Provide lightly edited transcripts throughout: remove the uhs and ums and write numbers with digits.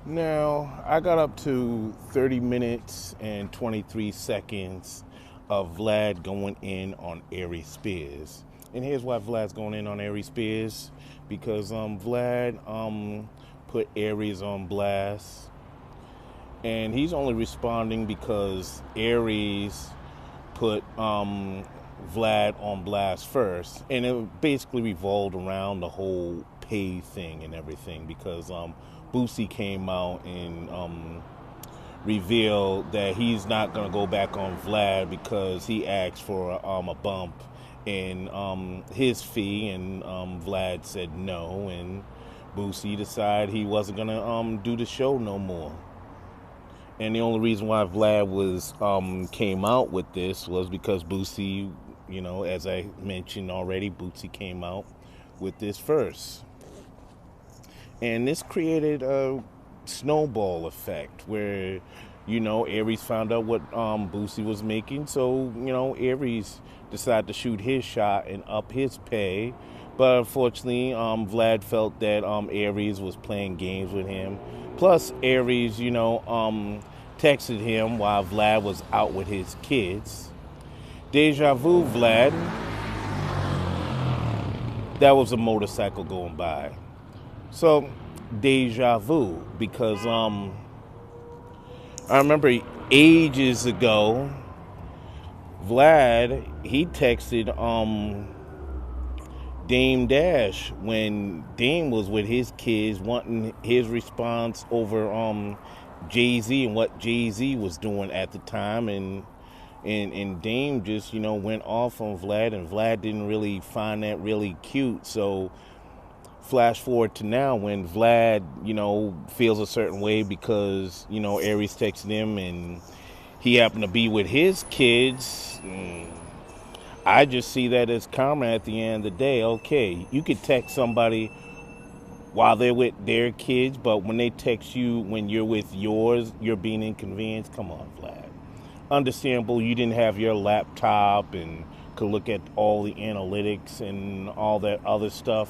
Now, I got up to 30 minutes and 23 seconds of Vlad going in on Aries Spears. And here's why Vlad's going in on Aries Spears. Because Vlad put Aries on blast. And he's only responding because Aries put Vlad on blast first. And it basically revolved around the whole pay thing and everything. Because Boosie came out and revealed that he's not going to go back on Vlad because he asked for a bump in his fee, and Vlad said no, and Boosie decided he wasn't going to do the show no more. And the only reason why Vlad was came out with this was because Boosie, as I mentioned already, Boosie came out with this first. And this created a snowball effect where, Aries found out what Boosie was making. So, Aries decided to shoot his shot and up his pay. But unfortunately, Vlad felt that Aries was playing games with him. Plus, Aries, texted him while Vlad was out with his kids. Deja vu, Vlad. That was a motorcycle going by. So, deja vu, because I remember ages ago, Vlad, he texted Dame Dash when Dame was with his kids, wanting his response over Jay-Z and what Jay-Z was doing at the time, and Dame just went off on Vlad, and Vlad didn't really find that really cute. So flash forward to now when Vlad, feels a certain way because, Aries texted him and he happened to be with his kids. I just see that as karma at the end of the day. Okay, you could text somebody while they're with their kids, but when they text you when you're with yours, you're being inconvenienced. Come on, Vlad. Understandable, you didn't have your laptop and could look at all the analytics and all that other stuff.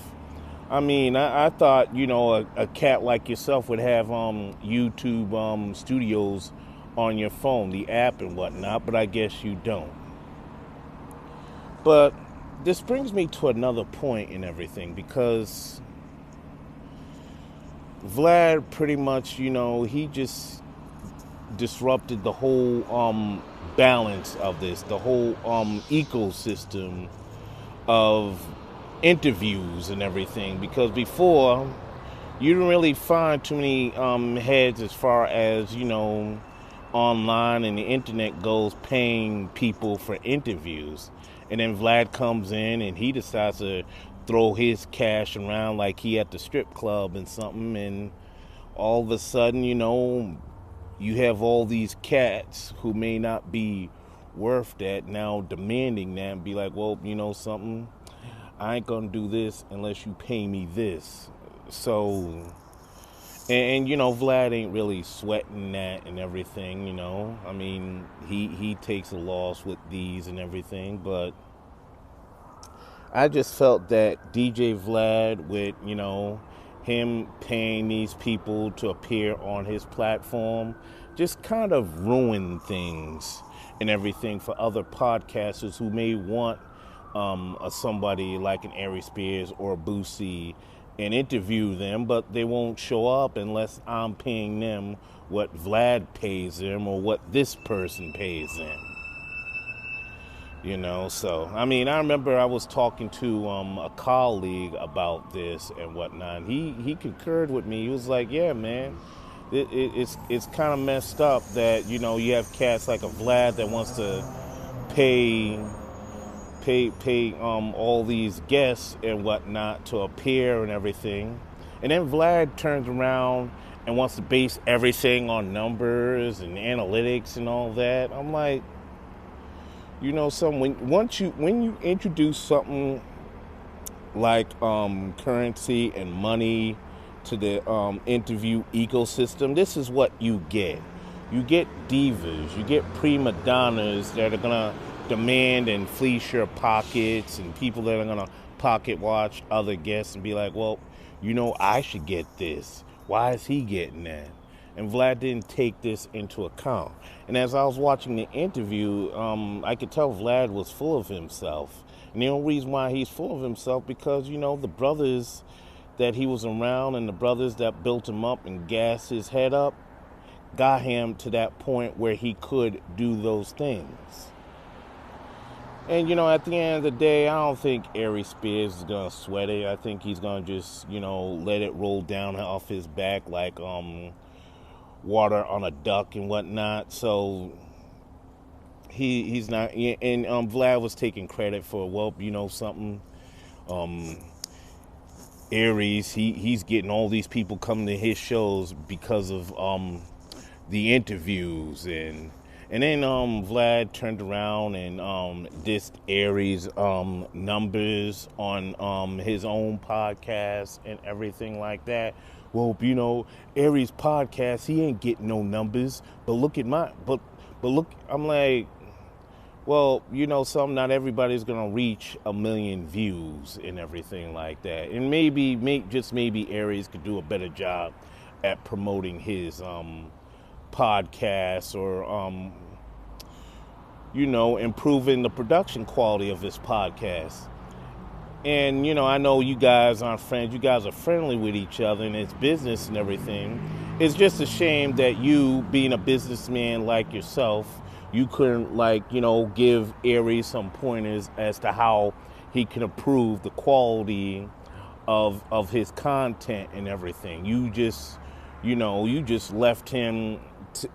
I mean, I thought, a cat like yourself would have YouTube studios on your phone, the app and whatnot, but I guess you don't. But this brings me to another point in everything, because Vlad pretty much, he just disrupted the whole balance of this, the whole ecosystem of interviews and everything, because before you didn't really find too many heads as far as online and the internet goes paying people for interviews, and then Vlad comes in and he decides to throw his cash around like he at the strip club and something, and all of a sudden you have all these cats who may not be worth that now demanding that and be like, well, something, I ain't gonna do this unless you pay me this. So, and Vlad ain't really sweating that and everything. I mean, he takes a loss with these and everything, but I just felt that DJ Vlad, with him paying these people to appear on his platform, just kind of ruined things and everything for other podcasters who may want somebody like an Aries Spears or Boosie and interview them, but they won't show up unless I'm paying them what Vlad pays them or what this person pays them. So I mean, I remember I was talking to a colleague about this and whatnot. He concurred with me. He was like, "Yeah, man, it's kind of messed up that you have cats like a Vlad that wants to pay all these guests and whatnot to appear and everything, and then Vlad turns around and wants to base everything on numbers and analytics and all that." I'm like, when you introduce something like currency and money to the interview ecosystem, this is what you get. You get divas, you get prima donnas that are gonna demand and fleece your pockets, and people that are gonna pocket watch other guests and be like, well, I should get this. Why is he getting that? And Vlad didn't take this into account. And as I was watching the interview, I could tell Vlad was full of himself. And the only reason why he's full of himself because, the brothers that he was around and the brothers that built him up and gassed his head up got him to that point where he could do those things. And, at the end of the day, I don't think Aries Spears is going to sweat it. I think he's going to just, let it roll down off his back like water on a duck and whatnot. So he's not. And Vlad was taking credit for, something. Aries, he's getting all these people coming to his shows because of the interviews and then Vlad turned around and dissed Aries' numbers on his own podcast and everything like that. Well, Aries' podcast, he ain't getting no numbers, but look at mine. But look, I'm like, well, something, not everybody's going to reach 1 million views and everything like that. And maybe Aries could do a better job at promoting his podcast or, improving the production quality of his podcast. And, I know you guys aren't friends. You guys are friendly with each other and it's business and everything. It's just a shame that you, being a businessman like yourself, you couldn't, give Aries some pointers as to how he can improve the quality of his content and everything. You just left him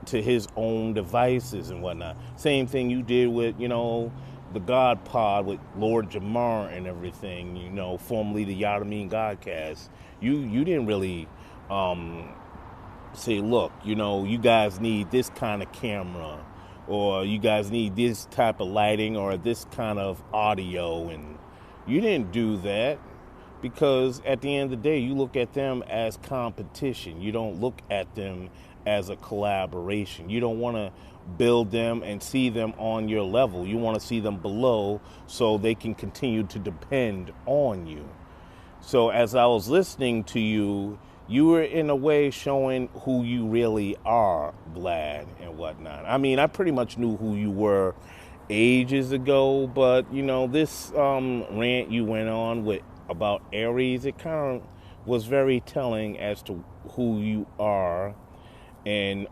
to his own devices and whatnot. Same thing you did with, the God Pod with Lord Jamar and everything, formerly the Yadameen Godcast. You didn't really say, look, you guys need this kind of camera, or you guys need this type of lighting or this kind of audio. And you didn't do that because at the end of the day, you look at them as competition. You don't look at them as a collaboration. You don't want to build them and see them on your level. You want to see them below so they can continue to depend on you. So as I was listening to you, you were in a way showing who you really are, Vlad, and whatnot. I mean, I pretty much knew who you were ages ago, but, this rant you went on with about Aries, it kind of was very telling as to who you are and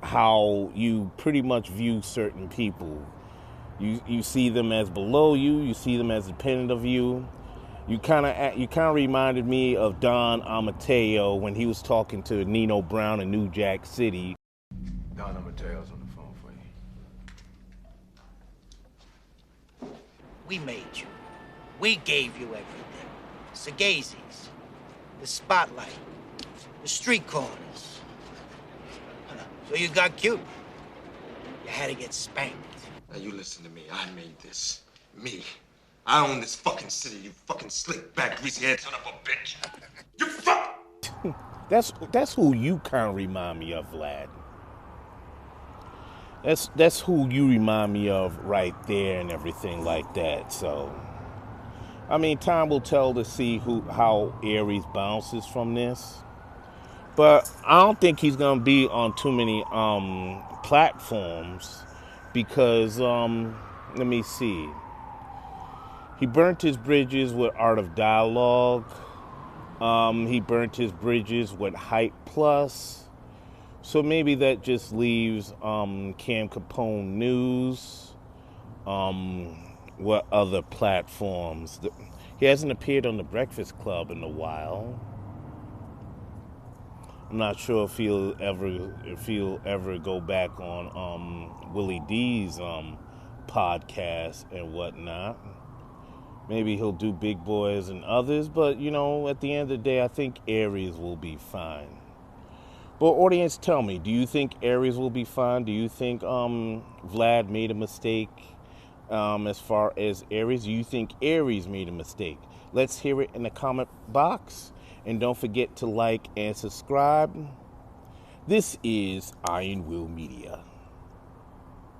how you pretty much view certain people. You see them as below you. You see them as dependent of you. You kind of reminded me of Don Amateo when he was talking to Nino Brown in New Jack City. Don Amateo's on the phone for you. We made you. We gave you everything. Sagazis, the spotlight, the street corners. So you got cute. You had to get spanked. Now you listen to me. I made this. Me. I own this fucking city, you fucking slick back, greasy head son of a bitch. You fuck! That's who you kind of remind me of, Vlad. That's who you remind me of right there and everything like that. So, I mean, time will tell to see how Aries bounces from this. But I don't think he's gonna be on too many platforms because let me see. He burnt his bridges with Art of Dialogue. He burnt his bridges with Hype Plus. So maybe that just leaves Cam Capone News. What other platforms? He hasn't appeared on The Breakfast Club in a while. I'm not sure if he'll ever go back on Willie D's podcast and whatnot. Maybe he'll do Big Boys and others, but at the end of the day, I think Aries will be fine. But audience, tell me, do you think Aries will be fine? Do you think Vlad made a mistake as far as Aries? Do you think Aries made a mistake? Let's hear it in the comment box. And don't forget to like and subscribe. This is Iron Will Media.